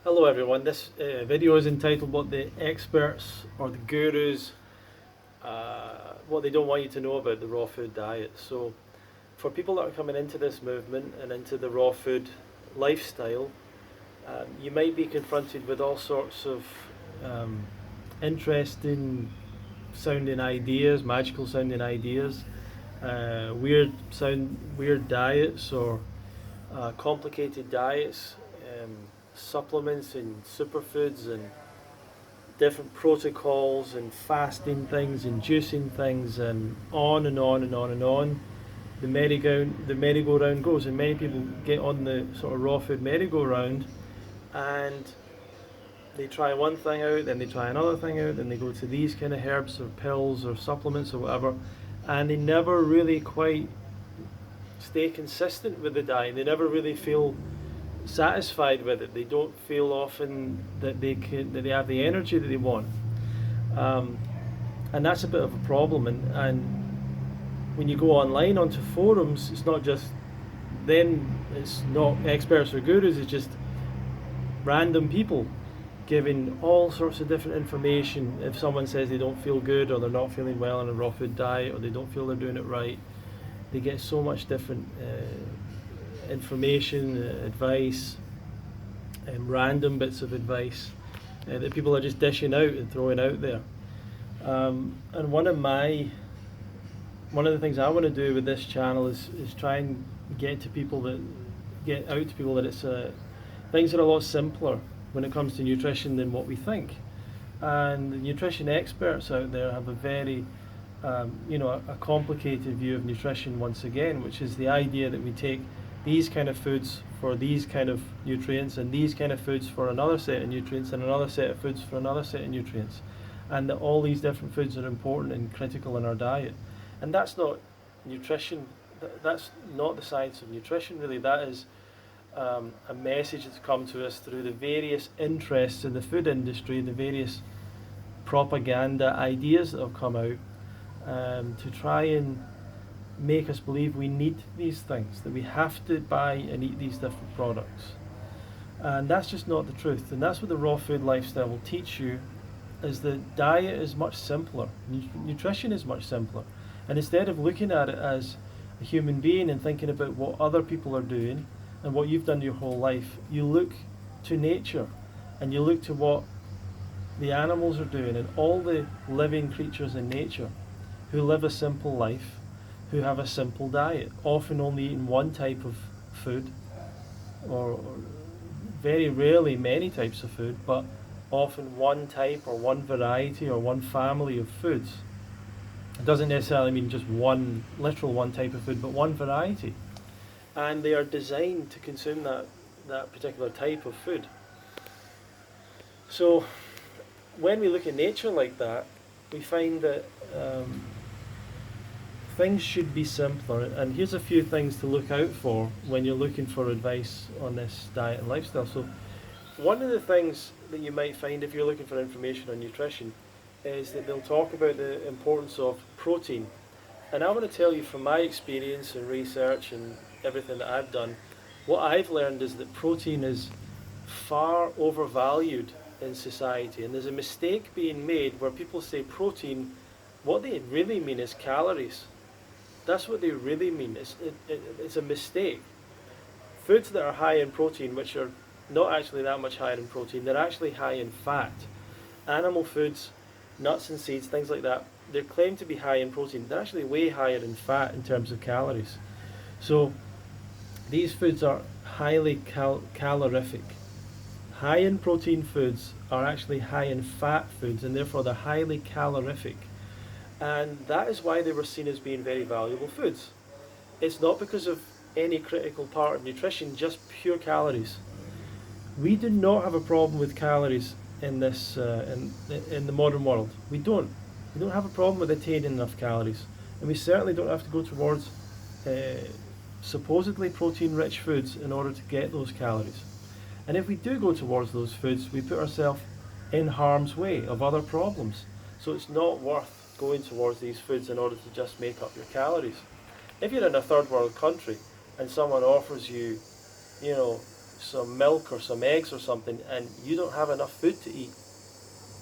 Hello everyone, this video is entitled What the Experts or the Gurus, what they don't want you to know about the raw food diet. So for people that are coming into this movement and into the raw food lifestyle, you might be confronted with all sorts of um, interesting sounding ideas, magical sounding ideas, weird diets or complicated diets, supplements and superfoods and different protocols and fasting things and juicing things and on and on and on and on. The merry-go-round goes, and many people get on the sort of raw food merry-go-round, and they try one thing out, then they try another thing out, then they go to these kind of herbs or pills or supplements or whatever, and they never really quite stay consistent with the diet. They never really feel satisfied with it. They don't feel often that they have the energy that they want, um, and that's a bit of a problem. And when you go online onto forums, it's not just it's not experts or gurus. It's just random people giving all sorts of different information. If someone says they don't feel good or they're not feeling well on a raw food diet or they don't feel they're doing it right, they get so much different information, advice, and random bits of advice that people are just dishing out and throwing out there. And one of the things I want to do with this channel is try and get out to people that it's things are a lot simpler when it comes to nutrition than what we think. And the nutrition experts out there have a very a complicated view of nutrition once again, which is the idea that we take these kind of foods for these kind of nutrients and these kind of foods for another set of nutrients and another set of foods for another set of nutrients, and that all these different foods are important and critical in our diet. And that's not nutrition. That's not the science of nutrition, really. That is a message that's come to us through the various interests in the food industry, the various propaganda ideas that have come out to try and make us believe we need these things, that we have to buy and eat these different products. And that's just not the truth. And that's what the raw food lifestyle will teach you, is that diet is much simpler. Nutrition is much simpler. And instead of looking at it as a human being and thinking about what other people are doing and what you've done your whole life, you look to nature and you look to what the animals are doing and all the living creatures in nature who live a simple life, who have a simple diet, often only eating one type of food, or very rarely many types of food, but often one type or one variety or one family of foods. It doesn't necessarily mean just one literal one type of food, but one variety. And they are designed to consume that particular type of food. So when we look at nature like that, we find that things should be simpler. And here's a few things to look out for when you're looking for advice on this diet and lifestyle. So one of the things that you might find if you're looking for information on nutrition is that they'll talk about the importance of protein. And I want to tell you from my experience and research and everything that I've done, what I've learned is that protein is far overvalued in society. And there's a mistake being made where people say protein, what they really mean is calories. That's what they really mean. It's a mistake. Foods that are high in protein, which are not actually that much higher in protein, they're actually high in fat. Animal foods, nuts and seeds, things like that, they're claimed to be high in protein. They're actually way higher in fat in terms of calories. So these foods are highly calorific. High in protein foods are actually high in fat foods, and therefore they're highly calorific. And that is why they were seen as being very valuable foods. It's not because of any critical part of nutrition, just pure calories. We do not have a problem with calories in this in the modern world. We don't. We don't have a problem with attaining enough calories, and we certainly don't have to go towards supposedly protein-rich foods in order to get those calories. And if we do go towards those foods, we put ourselves in harm's way of other problems. So it's not worth going towards these foods in order to just make up your calories. If you're in a third world country and someone offers you, some milk or some eggs or something, and you don't have enough food to eat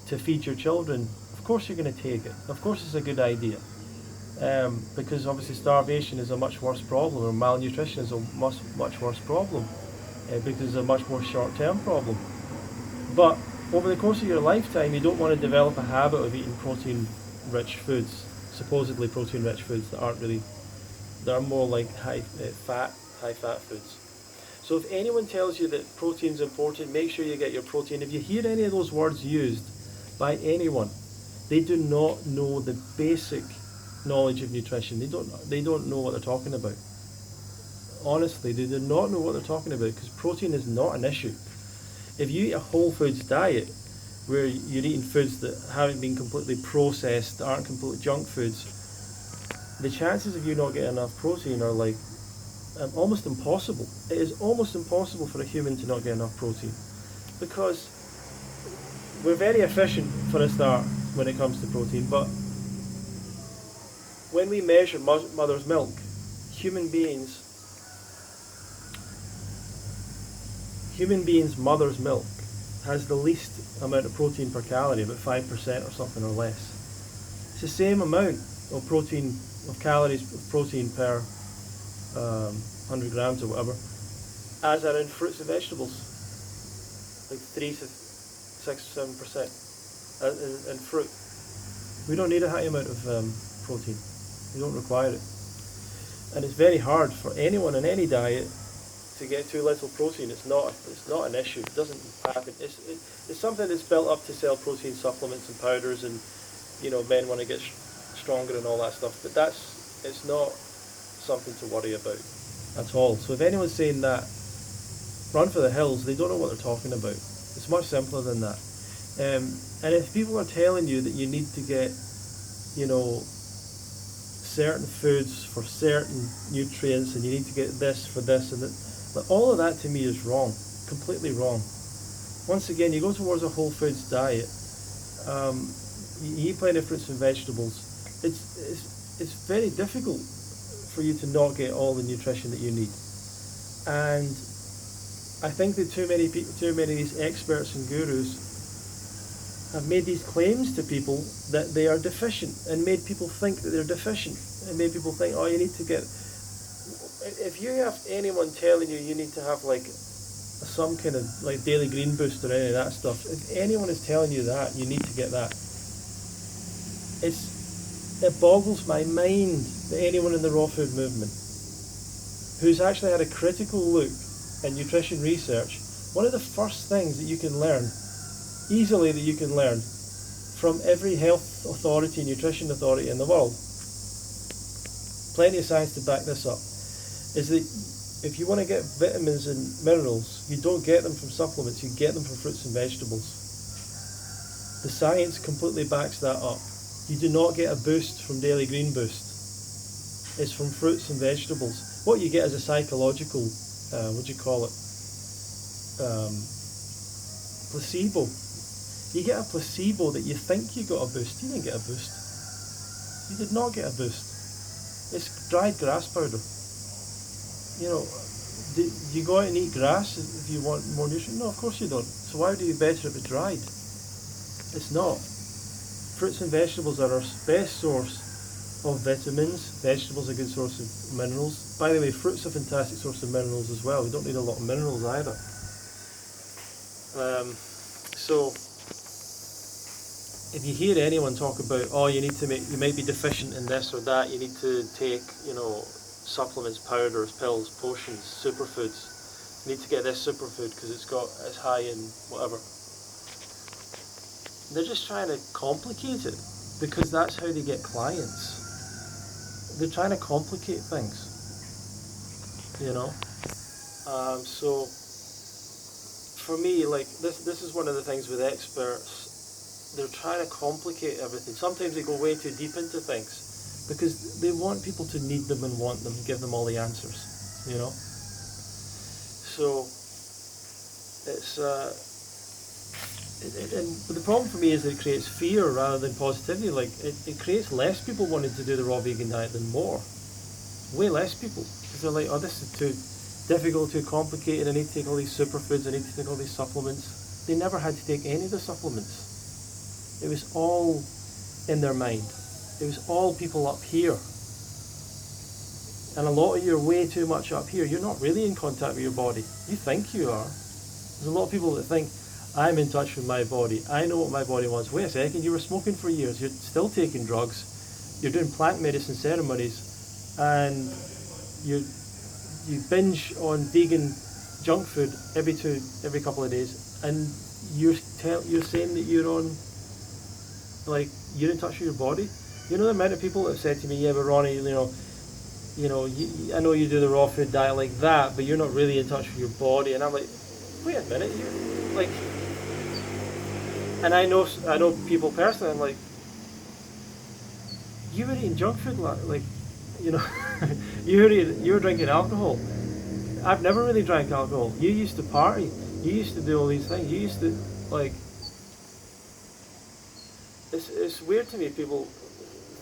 to feed your children, of course you're going to take it. Of course it's a good idea. Because obviously starvation is a much worse problem, or malnutrition is a much worse problem, because it's a much more short-term problem. But over the course of your lifetime, you don't want to develop a habit of eating protein-rich foods, supposedly protein-rich foods that aren't really, that are more like high-fat foods. So if anyone tells you that protein's important, make sure you get your protein. If you hear any of those words used by anyone, they do not know the basic knowledge of nutrition. They don't know what they're talking about. Honestly, they do not know what they're talking about, because protein is not an issue. If you eat a whole foods diet where you're eating foods that haven't been completely processed, that aren't complete junk foods, the chances of you not getting enough protein are like almost impossible. It is almost impossible for a human to not get enough protein, because we're very efficient for a start when it comes to protein, but when we measure mother's milk, human beings' mother's milk has the least amount of protein per calorie, about 5% or something or less. It's the same amount of protein, of calories of protein per 100 grams or whatever, as are in fruits and vegetables, like 3 to 6 or 7% in fruit. We don't need a high amount of protein. We don't require it. And it's very hard for anyone in any diet to get too little protein. It's not an issue. It doesn't happen. It's something that's built up to sell protein supplements and powders, and men want to get stronger and all that stuff. But it's not something to worry about at all. So if anyone's saying that, run for the hills. They don't know what they're talking about. It's much simpler than that. And if people are telling you that you need to get, certain foods for certain nutrients, and you need to get this for this and that, but all of that to me is wrong, completely wrong. Once again, you go towards a whole foods diet, you eat plenty of fruits and vegetables. It's very difficult for you to not get all the nutrition that you need. And I think that too many of these experts and gurus have made these claims to people that they are deficient, and made people think that they're deficient, and made people think, oh, you need to get, if you have anyone telling you need to have like some kind of like daily green boost or any of that stuff, if anyone is telling you that you need to get that, it boggles my mind that anyone in the raw food movement who's actually had a critical look at nutrition research, one of the first things that you can learn from every health authority, nutrition authority in the world, plenty of science to back this up, is that if you want to get vitamins and minerals, you don't get them from supplements, you get them from fruits and vegetables. The science completely backs that up. You do not get a boost from Daily Green Boost. It's from fruits and vegetables. What you get is a psychological, placebo. You get a placebo that you think you got a boost. You didn't get a boost. You did not get a boost. It's dried grass powder. Do you go out and eat grass if you want more nutrition? No, of course you don't. So why would it be better if it dried? It's not. Fruits and vegetables are our best source of vitamins. Vegetables are a good source of minerals. By the way, fruits are a fantastic source of minerals as well. We don't need a lot of minerals either. So if you hear anyone talk about, oh, you might be deficient in this or that, you need to take, supplements, powders, pills, potions, superfoods. You need to get this superfood because it's high in whatever. They're just trying to complicate it, because that's how they get clients. They're trying to complicate things, So for me, like this is one of the things with experts. They're trying to complicate everything. Sometimes they go way too deep into things because they want people to need them and want them, give them all the answers, So it's and the problem for me is that it creates fear rather than positivity. Like it creates less people wanting to do the raw vegan diet than more. Way less people, because they're like, oh, this difficult, too complicated, I need to take all these superfoods, I need to take all these supplements. They never had to take any of the supplements. It was all in their mind. It was all people up here. And a lot of you are way too much up here. You're not really in contact with your body. You think you are. There's a lot of people that think, I'm in touch with my body. I know what my body wants. Wait a second, you were smoking for years. You're still taking drugs. You're doing plant medicine ceremonies. And you binge on vegan junk food every couple of days. And you're saying that you're on, like, you're in touch with your body. You know the amount of people that have said to me, yeah, but Ronnie, I know you do the raw food diet like that, but you're not really in touch with your body. And I'm like, wait a minute, you're like, and I know people personally. I'm like, you were eating junk food, like, you were drinking alcohol. I've never really drank alcohol. You used to party. You used to do all these things. You used to, like, it's weird to me. People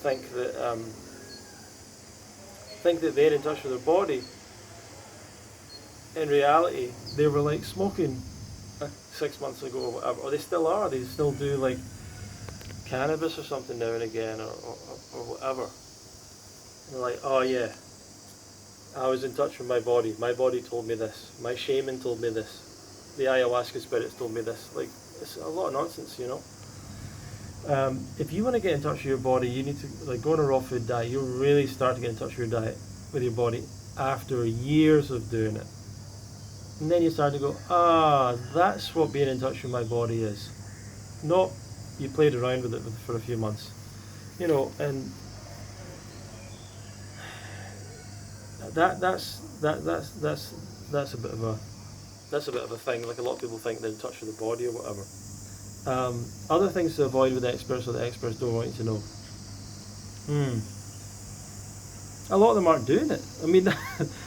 think that they're in touch with their body. In reality, they were like smoking 6 months ago or whatever, or they still are. They still do like cannabis or something now and again, or whatever. And they're like, oh yeah, I was in touch with my body. My body told me this. My shaman told me this. The ayahuasca spirits told me this. Like, it's a lot of nonsense, you know. If you want to get in touch with your body, you need to go on a raw food diet. You really start to get in touch with your diet, with your body, after years of doing it. And then you start to go, that's what being in touch with my body is. Not you played around with it for a few months, and that's a bit of a thing. Like, a lot of people think they're in touch with the body or whatever. Other things to avoid with experts, or the experts don't want you to know. A lot of them aren't doing it. I mean,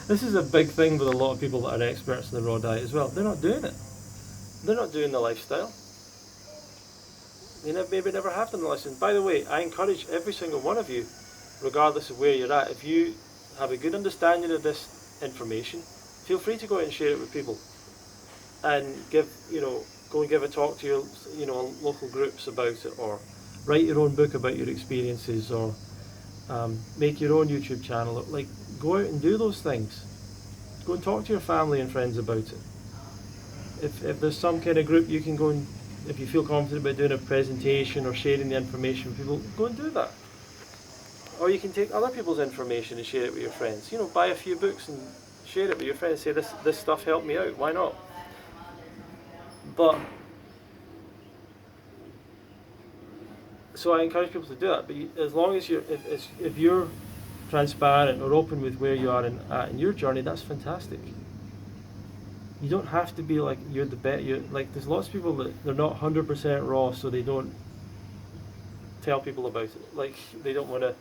this is a big thing with a lot of people that are experts in the raw diet as well. They're not doing it. They're not doing the lifestyle. They maybe never have done the lifestyle. By the way, I encourage every single one of you, regardless of where you're at, if you have a good understanding of this information, feel free to go out and share it with people, and go and give a talk to your local groups about it, or write your own book about your experiences, or make your own YouTube channel. Like, go out and do those things. Go and talk to your family and friends about it. If there's some kind of group you can go and, if you feel confident about doing a presentation or sharing the information with people, go and do that. Or you can take other people's information and share it with your friends. Buy a few books and share it with your friends. Say, this stuff helped me out. Why not? But so I encourage people to do that. But as long as if you're transparent or open with where you are in your journey, that's fantastic. You don't have to be like you're the best. Like, there's lots of people that they're not 100% raw, so they don't tell people about it. Like, they don't want to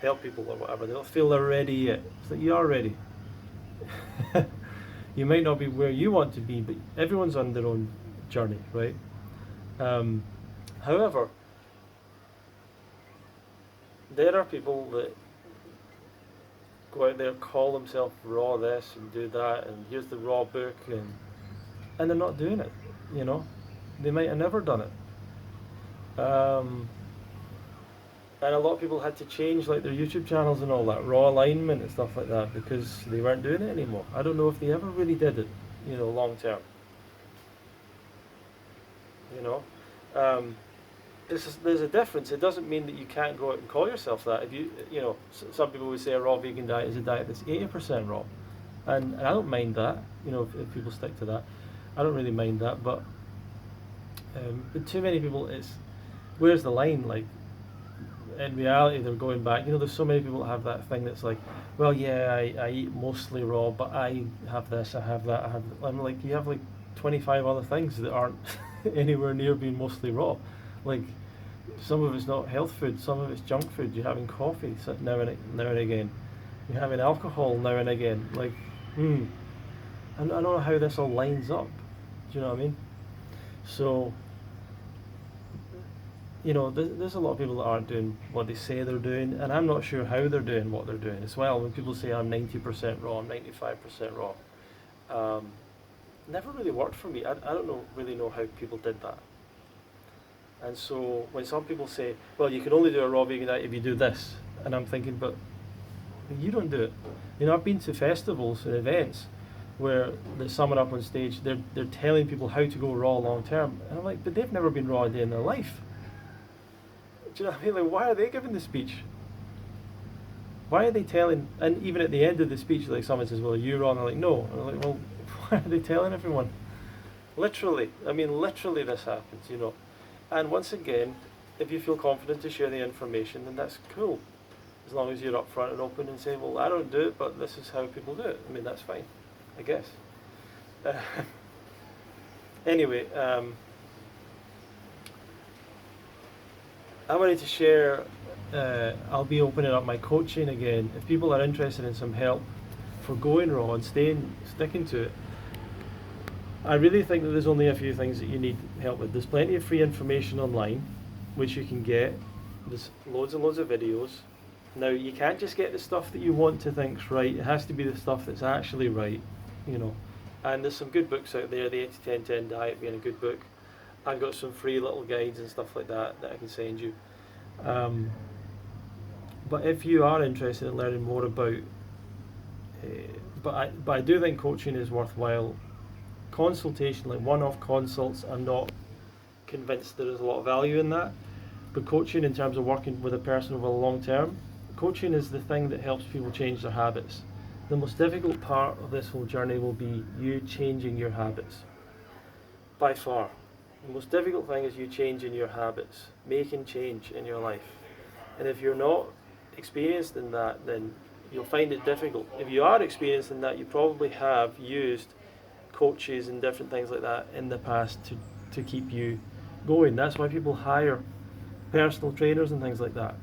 help people or whatever. They don't feel they're ready yet. It's like, you are ready. You might not be where you want to be, but everyone's on their own journey, right? However, there are people that go out there, call themselves raw this and do that, and here's the raw book, and they're not doing it. They might have never done it. And a lot of people had to change, like, their YouTube channels and all that, raw alignment and stuff like that, because they weren't doing it anymore. I don't know if they ever really did it, long term. There's a difference. It doesn't mean that you can't go out and call yourself that. If some people would say a raw vegan diet is a diet that's 80% raw, and I don't mind that. If people stick to that, I don't really mind that. But too many people, where's the line? Like, in reality, they're going back. There's so many people that have that thing that's like, well, yeah, I eat mostly raw, but I have this, I have that, I'm like, you have like 25 other things that aren't anywhere near being mostly raw. Like, some of it's not health food, some of it's junk food. You're having coffee now and again. You're having alcohol now and again. Like, I don't know how this all lines up. Do you know what I mean? So, there's a lot of people that aren't doing what they say they're doing, and I'm not sure how they're doing what they're doing as well. When people say I'm 90% raw, I'm 95% raw, never really worked for me. I don't really know how people did that. And so when some people say, well, you can only do a raw vegan diet if you do this, and I'm thinking, but you don't do it. I've been to festivals and events where there's someone up on stage, they're telling people how to go raw long term, and I'm like, but they've never been raw a day in their life. Do you know what I mean? Like, why are they giving the speech? Why are they telling? And even at the end of the speech, like someone says, "Well, are you raw?" And I'm like, "No." And I'm like, "Well, why are they telling everyone?" Literally, literally, this happens. And once again, if you feel confident to share the information, then that's cool. As long as you're upfront and open and say, well, I don't do it, but this is how people do it. That's fine, I guess. Anyway, I wanted to share, I'll be opening up my coaching again. If people are interested in some help for going raw and sticking to it, I really think that there's only a few things that you need help with. There's plenty of free information online, which you can get. There's loads and loads of videos. Now, you can't just get the stuff that you want to think's right. It has to be the stuff that's actually right, And there's some good books out there, the 80-10-10 Diet being a good book. I've got some free little guides and stuff like that I can send you. But if you are interested in learning more about, but I do think coaching is worthwhile. Consultation, like one-off consults, I'm not convinced there is a lot of value in that. But coaching, in terms of working with a person over the long term, coaching is the thing that helps people change their habits. The most difficult part of this whole journey will be you changing your habits. By far. The most difficult thing is you changing your habits, making change in your life. And if you're not experienced in that, then you'll find it difficult. If you are experienced in that, you probably have used coaches and different things like that in the past to keep you going. That's why people hire personal trainers and things like that,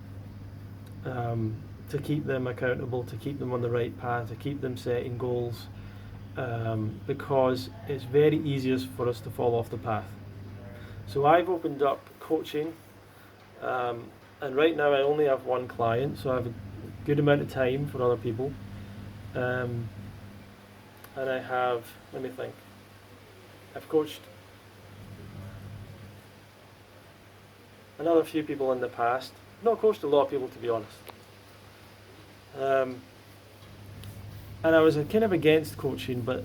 to keep them accountable, to keep them on the right path, to keep them setting goals, because it's very easiest for us to fall off the path. So I've opened up coaching, and right now I only have one client, so I have a good amount of time for other people. And I have, let me think, I've coached another few people in the past. Not coached a lot of people, to be honest. And I was kind of against coaching, but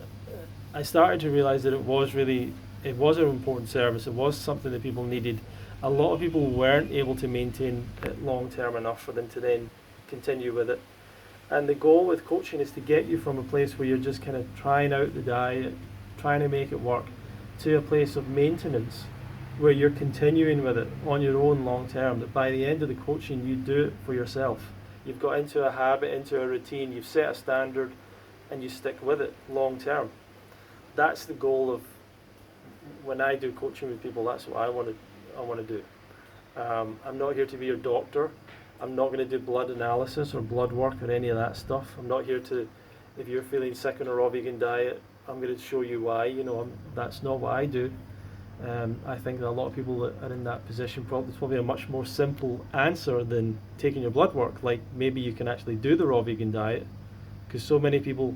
I started to realize that it was an important service. It was something that people needed. A lot of people weren't able to maintain it long term enough for them to then continue with it. And the goal with coaching is to get you from a place where you're just kind of trying out the diet, trying to make it work, to a place of maintenance, where you're continuing with it on your own long term, that by the end of the coaching you do it for yourself. You've got into a habit, into a routine, you've set a standard, and you stick with it long term. That's the goal of when I do coaching with people. That's what I want to do. I'm not here to be your doctor. I'm not going to do blood analysis or blood work or any of that stuff. I'm not here to, if you're feeling sick on a raw vegan diet, I'm going to show you why. That's not what I do. I think that a lot of people that are in that position, it's probably a much more simple answer than taking your blood work. Like, maybe you can actually do the raw vegan diet, because so many people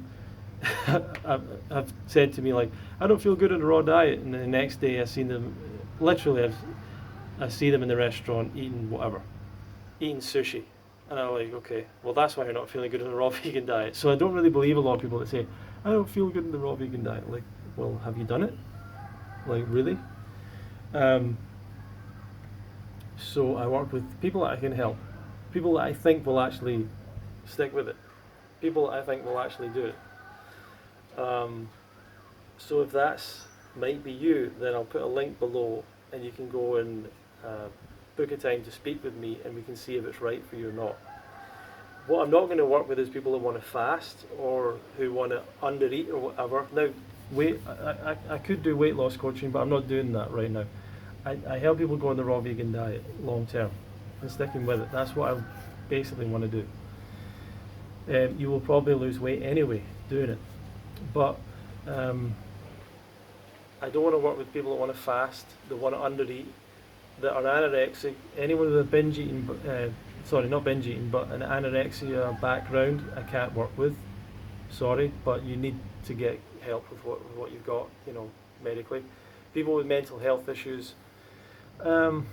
have said to me, like, I don't feel good on a raw diet, and the next day I see them, literally I see them in the restaurant eating sushi, and I'm like, okay, well, that's why you're not feeling good on a raw vegan diet. So I don't really believe a lot of people that say, I don't feel good in the raw vegan diet. Like, well, have you done it? Like, really? So I work with people that I can help, people that I think will actually stick with it, people that I think will actually do it. So if that's might be you, then I'll put a link below, and you can go and book a time to speak with me, and we can see if it's right for you or not. What I'm not going to work with is people who want to fast or who want to undereat or whatever. Now, I could do weight loss coaching, but I'm not doing that right now. I help people go on the raw vegan diet long term and sticking with it. That's what I basically want to do. You will probably lose weight anyway doing it, but I don't want to work with people that want to fast, that want to undereat, that are anorexic. Anyone with a binge eating, not binge eating, but an anorexia background, I can't work with. Sorry, but you need to get help with what you've got, medically. People with mental health issues, kind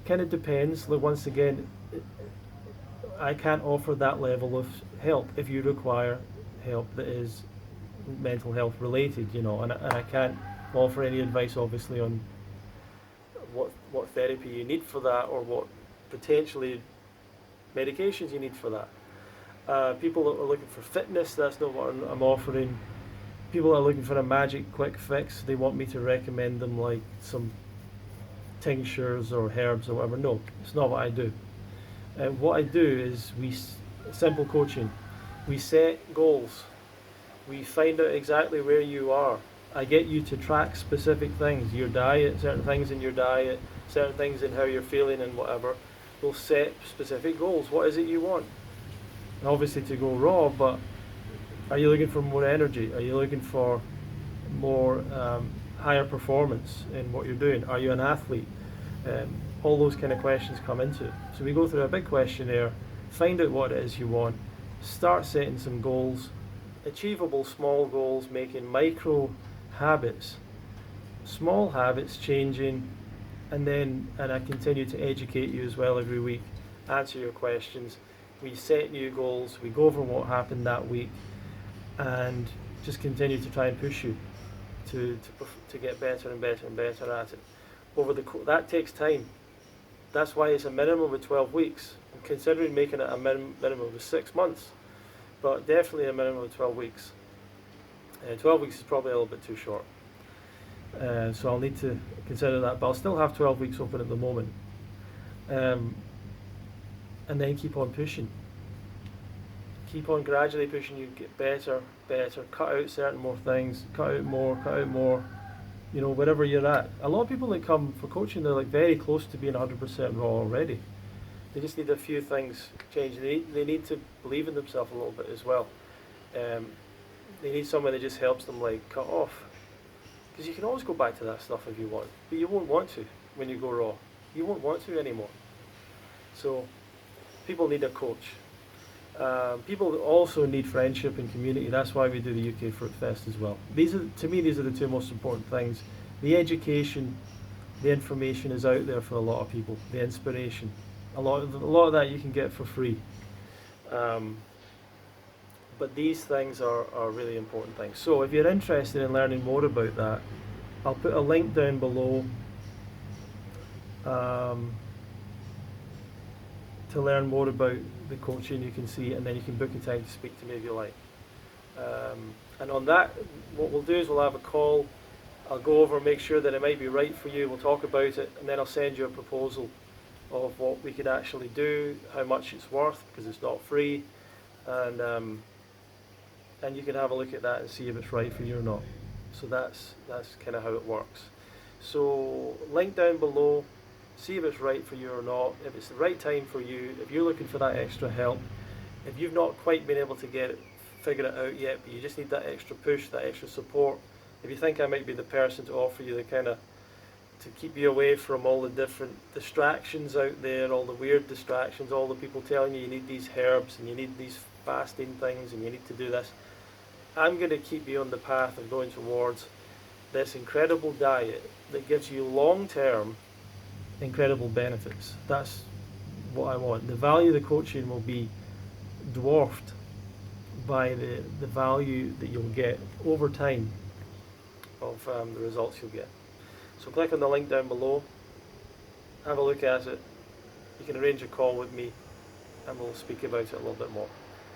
of depends. Like, once again, I can't offer that level of help if you require help that is mental health related, and I can't offer any advice, obviously, on what therapy you need for that, or what potentially medications you need for that. People that are looking for fitness, that's not what I'm offering. People are looking for a magic quick fix. They want me to recommend them like some tinctures or herbs or whatever. No, it's not what I do. What I do is simple coaching. We set goals. We find out exactly where you are. I get you to track specific things, your diet, certain things in your diet, certain things in how you're feeling and whatever. We'll set specific goals. What is it you want? And obviously to go raw, but are you looking for more energy? Are you looking for more higher performance in what you're doing? Are you an athlete? All those kind of questions come into it. So we go through a big questionnaire, find out what it is you want, start setting some goals, achievable small goals, making micro habits, small habits changing, and I continue to educate you as well every week, answer your questions. We set new goals, we go over what happened that week, and just continue to try and push you to get better and better and better at it. That takes time. That's why it's a minimum of 12 weeks. I'm considering making it a minimum of 6 months, but definitely a minimum of 12 weeks. 12 weeks is probably a little bit too short. So I'll need to consider that, but I'll still have 12 weeks open at the moment. And then keep on pushing. Keep on gradually pushing you, get better, cut out certain more things, cut out more, wherever you're at. A lot of people that come for coaching, they're like very close to being 100% raw already. They just need a few things changed. They need to believe in themselves a little bit as well. They need someone that just helps them like cut off. Because you can always go back to that stuff if you want, but you won't want to when you go raw. You won't want to anymore. So people need a coach. People also need friendship and community. That's why we do the UK Fruit Fest as well. These are the two most important things. The education, the information is out there for a lot of people. The inspiration, a lot of that you can get for free. But these things are really important things. So if you're interested in learning more about that, I'll put a link down below to learn more about the coaching. You can see, and then you can book a time to speak to me if you like. And on that, what we'll do is we'll have a call. I'll go over and make sure that it might be right for you. We'll talk about it, and then I'll send you a proposal of what we could actually do, how much it's worth, because it's not free, and you can have a look at that and see if it's right for you or not. So that's kind of how it works. So link down below. See if it's right for you or not, if it's the right time for you, if you're looking for that extra help, if you've not quite been able to figure it out yet, but you just need that extra push, that extra support. If you think I might be the person to offer you to keep you away from all the different distractions out there, all the weird distractions, all the people telling you need these herbs and you need these fasting things and you need to do this, I'm going to keep you on the path of going towards this incredible diet that gives you long-term incredible benefits. That's what I want. The value of the coaching will be dwarfed by the value that you'll get over time of the results you'll get. So click on the link down below, have a look at it. You can arrange a call with me and we'll speak about it a little bit more.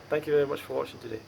Thank you very much for watching today.